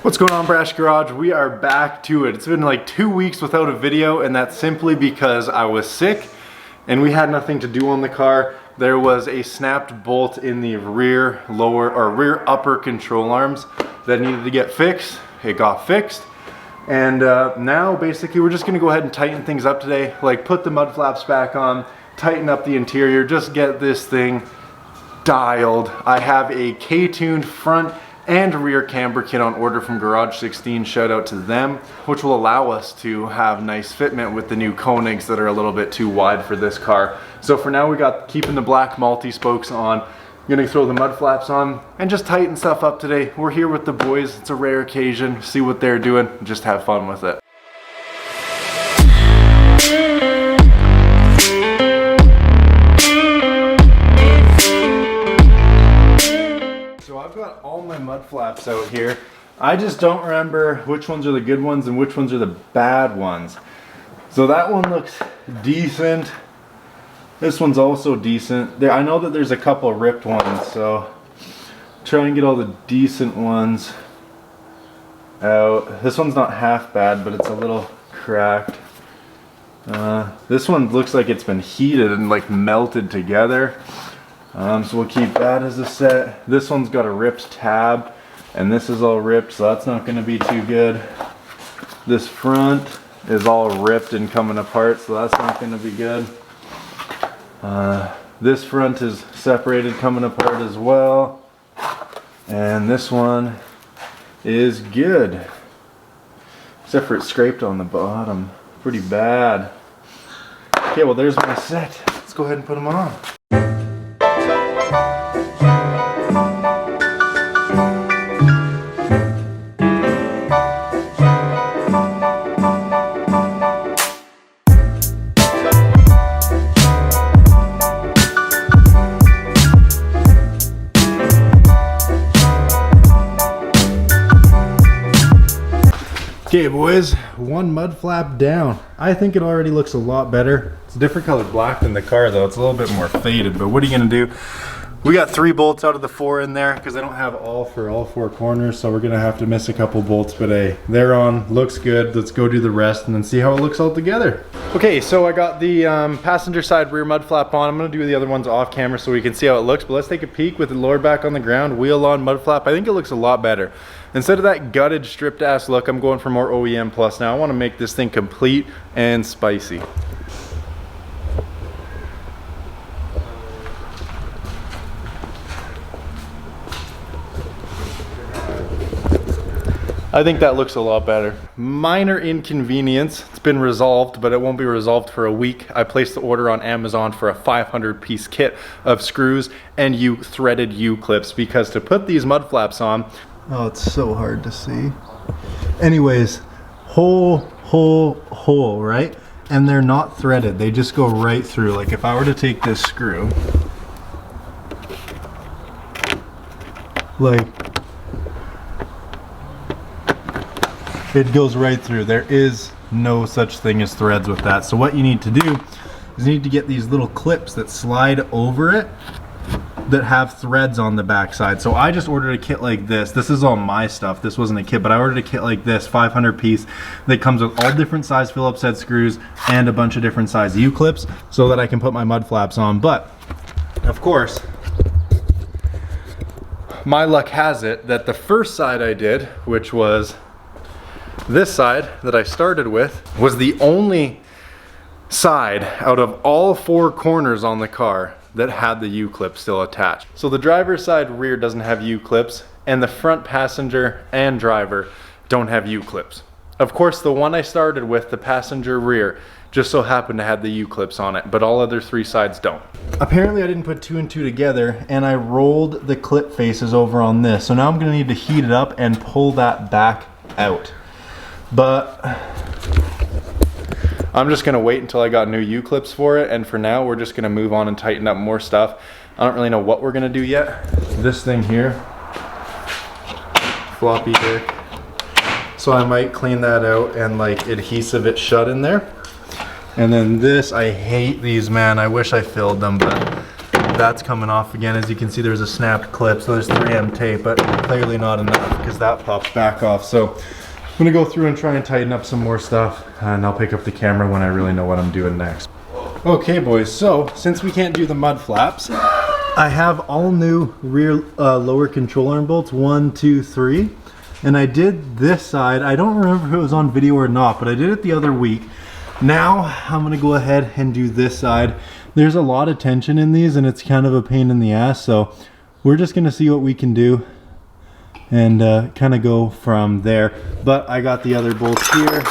What's going on, Brash Garage? We are back to it. It's been like 2 weeks without a video, and that's simply because I was sick and we had nothing to do on the car. There was a snapped bolt in the rear upper control arms that needed to get fixed. It got fixed. And now basically we're just gonna go ahead and tighten things up today. Like put the mud flaps back on, tighten up the interior, just get this thing dialed. I have a K-tuned front and rear camber kit on order from Garage 16, shout out to them, which will allow us to have nice fitment with the new Koenigs that are a little bit too wide for this car. So for now we got keeping the black multi-spokes on. I'm gonna throw the mud flaps on and just tighten stuff up today. We're here with the boys, it's a rare occasion, see what they're doing, just have fun with it. I've got all my mud flaps out here. I just don't remember which ones are the good ones and which ones are the bad ones. So that one looks decent. This one's also decent. I know that there's a couple of ripped ones, so try and get all the decent ones out. This one's not half bad, but it's a little cracked. This one looks like it's been heated and like melted together. So we'll keep that as a set. This one's got a ripped tab, and this is all ripped, so that's not going to be too good. This front is all ripped and coming apart, so that's not going to be good. This front is separated, coming apart as well. And this one is good, except for it's scraped on the bottom. Pretty bad. Okay, well there's my set. Let's go ahead and put them on. Okay boys, one mud flap down. I think it already looks a lot better. It's a different colored black than the car though. It's a little bit more faded, but what are you gonna do? We got 3 bolts out of the 4 in there because I don't have all for all 4 corners, so we're gonna have to miss a couple bolts, but hey, they're on, looks good. Let's go do the rest and then see how it looks all together. Okay, so I got the passenger side rear mud flap on. I'm gonna do the other ones off camera so we can see how it looks, but let's take a peek with the lower back on the ground, wheel on, mud flap. I think it looks a lot better. Instead of that gutted, stripped ass look, I'm going for more OEM plus now. I wanna make this thing complete and spicy. I think that looks a lot better. Minor inconvenience, it's been resolved, but it won't be resolved for a week. I placed the order on Amazon for a 500-piece kit of screws and threaded U-clips, because to put these mud flaps on, oh, it's so hard to see. Anyways, hole, right? And they're not threaded, they just go right through. Like if I were to take this screw, like, it goes right through. There is no such thing as threads with that. So what you need to do is you need to get these little clips that slide over it that have threads on the back side. So I just ordered a kit like this. This is all my stuff. This wasn't a kit, but I ordered a kit like this, 500 piece, that comes with all different size Phillips head screws and a bunch of different size U-clips so that I can put my mud flaps on. But of course, my luck has it that the first side I did, which was this side that I started with, was the only side out of all 4 corners on the car that had the U-clip still attached. So the driver's side rear doesn't have U-clips, and the front passenger and driver don't have U-clips. Of course, the one I started with, the passenger rear, just so happened to have the U-clips on it, but all other 3 sides don't. Apparently I didn't put 2 and 2 together, and I rolled the clip faces over on this. So now I'm gonna need to heat it up and pull that back out. But I'm just gonna wait until I got new U-clips for it, and for now we're just gonna move on and tighten up more stuff. I don't really know what we're gonna do yet. This thing here, floppy dick. So I might clean that out and like adhesive it shut in there. And then this, I hate these, man. I wish I filled them, but that's coming off again. As you can see, there's a snapped clip, so there's 3M tape, but clearly not enough because that pops back off. So I'm gonna go through and try and tighten up some more stuff, and I'll pick up the camera when I really know what I'm doing next. Okay boys, so since we can't do the mud flaps, I have all new rear lower control arm bolts, 1, 2, 3. And I did this side. I don't remember if it was on video or not, but I did it the other week. Now I'm gonna go ahead and do this side. There's a lot of tension in these and it's kind of a pain in the ass, so we're just gonna see what we can do and kind of go from there. But I got the other bolts here,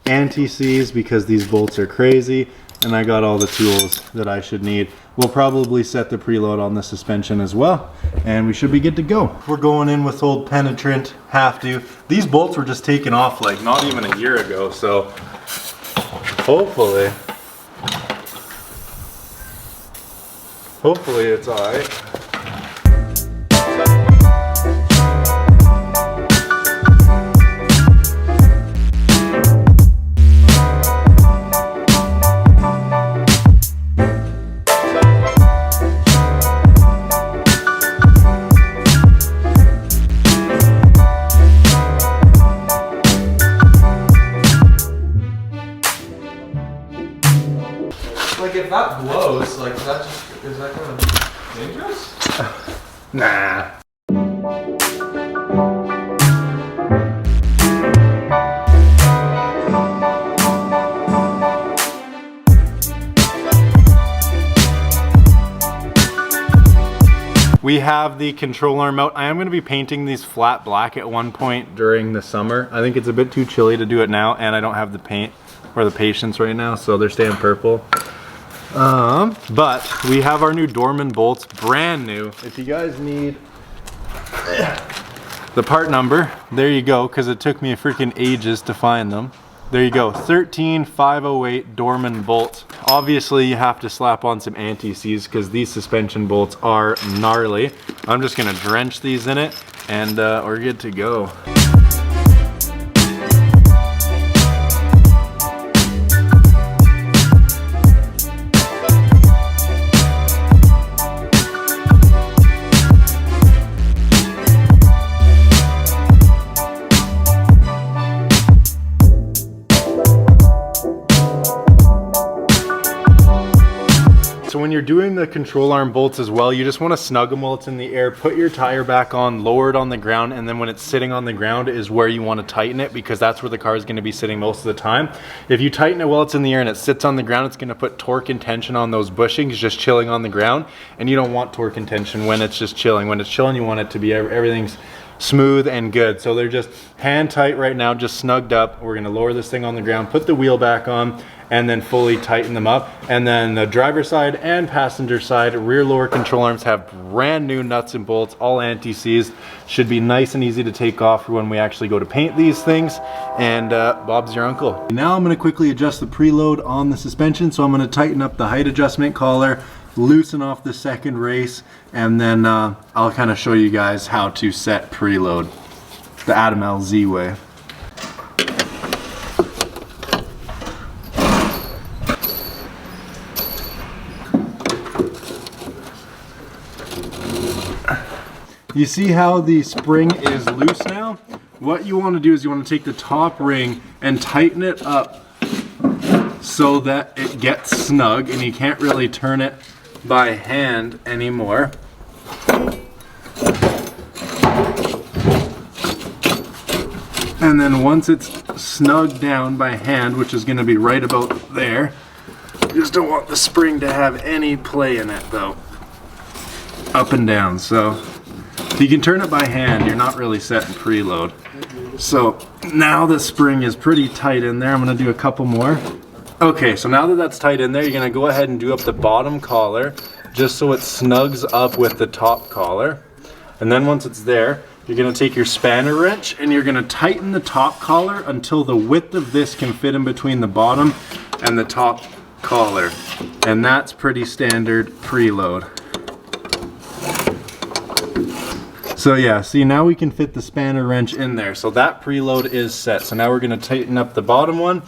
anti-seize because these bolts are crazy, and I got all the tools that I should need. We'll probably set the preload on the suspension as well, and we should be good to go. We're going in with old penetrant, have to. These bolts were just taken off like not even a year ago, so hopefully it's all right. Like if that blows, like is that kind of dangerous? Nah. We have the control arm out. I am going to be painting these flat black at one point during the summer. I think it's a bit too chilly to do it now, and I don't have the paint or the patience right now, so they're staying purple. But we have our new Dorman bolts, brand new. If you guys need the part number, there you go, because it took me freaking ages to find them. There you go, 13508 Dorman bolt. Obviously you have to slap on some anti-seize because these suspension bolts are gnarly. I'm just gonna drench these in it and we're good to go. So when you're doing the control arm bolts as well, you just want to snug them while it's in the air, put your tire back on, lower it on the ground, and then when it's sitting on the ground is where you want to tighten it, because that's where the car is going to be sitting most of the time. If you tighten it while it's in the air and it sits on the ground, it's going to put torque and tension on those bushings just chilling on the ground, and you don't want torque and tension when it's just chilling. When it's chilling, you want it to be everything's smooth and good. So they're just hand tight right now, just snugged up. We're going to lower this thing on the ground, put the wheel back on, and then fully tighten them up. And then the driver's side and passenger side rear lower control arms have brand new nuts and bolts, all anti-seized. Should be nice and easy to take off for when we actually go to paint these things. And Bob's your uncle. Now I'm going to quickly adjust the preload on the suspension. So I'm going to tighten up the height adjustment collar, loosen off the second race, and then I'll kind of show you guys how to set preload the Adam LZ way. You see how the spring is loose now? What you want to do is you want to take the top ring and tighten it up so that it gets snug and you can't really turn it by hand anymore. And then once it's snugged down by hand, which is going to be right about there, you just don't want the spring to have any play in it though. Up and down. So you can turn it by hand, you're not really setting preload. So now the spring is pretty tight in there. I'm going to do a couple more. Okay, so now that that's tight in there, you're going to go ahead and do up the bottom collar just so it snugs up with the top collar. And then once it's there, you're going to take your spanner wrench and you're going to tighten the top collar until the width of this can fit in between the bottom and the top collar. And that's pretty standard preload. So yeah, see, now we can fit the spanner wrench in there. So that preload is set. So now we're going to tighten up the bottom one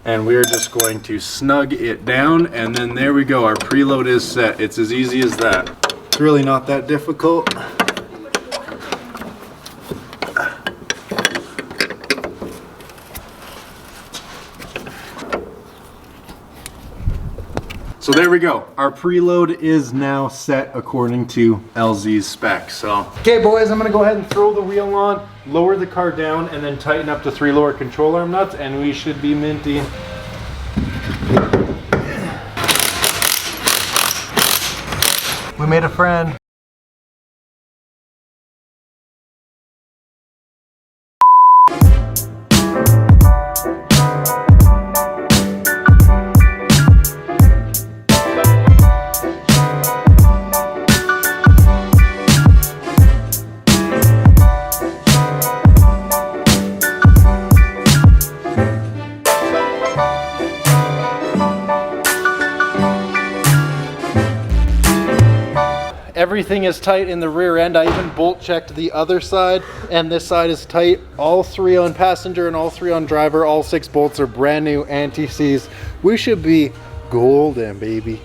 and we're just going to snug it down, and then there we go. Our preload is set. It's as easy as that. It's really not that difficult. So there we go. Our preload is now set according to LZ's specs. So, okay boys, I'm gonna go ahead and throw the wheel on, lower the car down, and then tighten up the 3 lower control arm nuts, and we should be minty. We made a friend. Everything is tight in the rear end. I even bolt checked the other side, and this side is tight. All 3 on passenger and all 3 on driver. All 6 bolts are brand new anti-seize. We should be golden, baby.